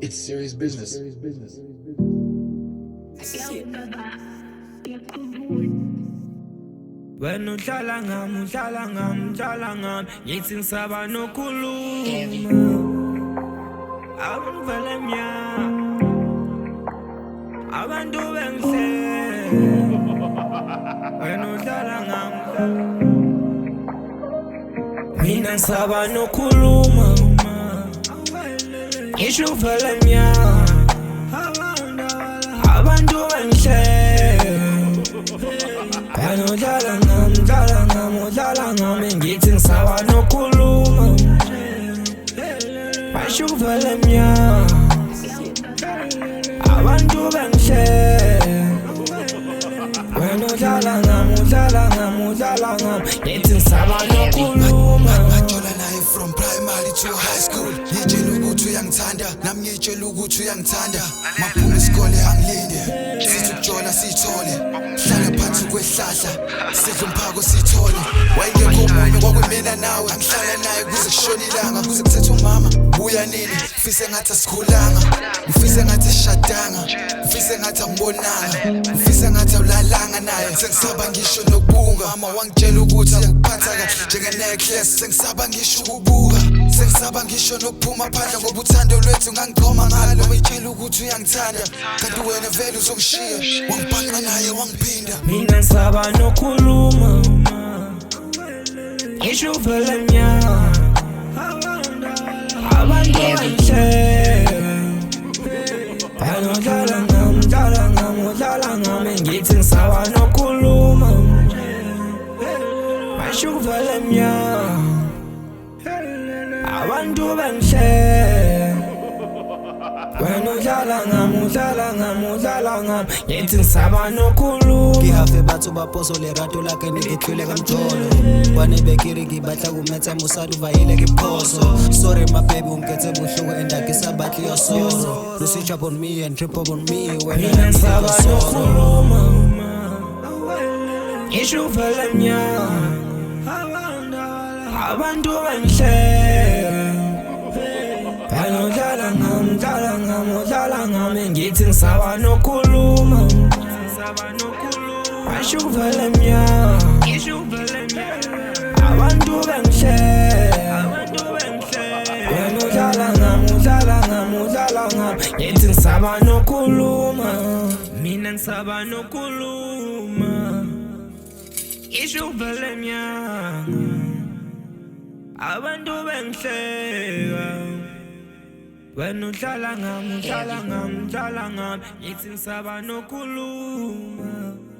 It's serious business. When uhlala ngami ngithi ngisaba nokhuluma awuvele mnyama abantu bengihleka when uhlala ngami mina ngisaba nokhuluma ngisho uvele mnyama abantu bengihleka when uhlala ngami ngithi ngisaba nokhuluma basho uvele mnyama abantu bengihleka when uhlala ngami ngithi ngisaba nokhuluma Ngithola naye from primary to high school ngitshela ukuthi uyangithanda nami ngitshela ukuthi uyangithanda maphuma isikole angilinde sithi ukujola sithole hlala phansi kwehlahla sidla umphako sithole wayengekho omunye kwakumina nawe angihlala naye kuze kushona ilanga kuze kuthethe umama buya nini ngifise ngathi asikhulanga ngifise ngathi sishadanga ngifise ngathi angibonanga ngifise ngathi awulalanga naye sengisaba ngisho nokubunga mama wangitshela ukuthi akuphatha kahle njenge-necklace sengisaba ngisho ukubuka sengisaba ngisho nokuphuma phandle ngoba uthando lwethu ngangiqhoma ngalo uyitshela ukuthi uyangithanda kanti wena vele uzongishiya wangibhanga naye wangiphinda mina ngisaba nokhuluma ngisho uvele mnyama abantu bengihleka when uhlala ngami ngithi ngisaba nokhuluma basho uvele mnyama abantu bengihleka when uhlala ngami ngithi ngisaba nokhuluma Ngihafe batho baposo le rato lakhe ngikhwile kamjolo Bane bekiri ngibatla kumetha musadu vayile ngiphoso Sorry my baby ungithe buhlungu endakisa bathi yosoro You switch up on me and trip up on me when mina ngisaba nokhuluma ngisho uvele mnyama abantu bengihleka when uhlala ngami ngithi ngisaba nokhuluma basho uvele mnyama abantu bengihleka when uhlala ngami ngithi ngisaba nokhuluma mina ngisaba nokhuluma ngisho uvele mnyama abantu bengihleka when uhlala ngami ngithi ngisaba nokhuluma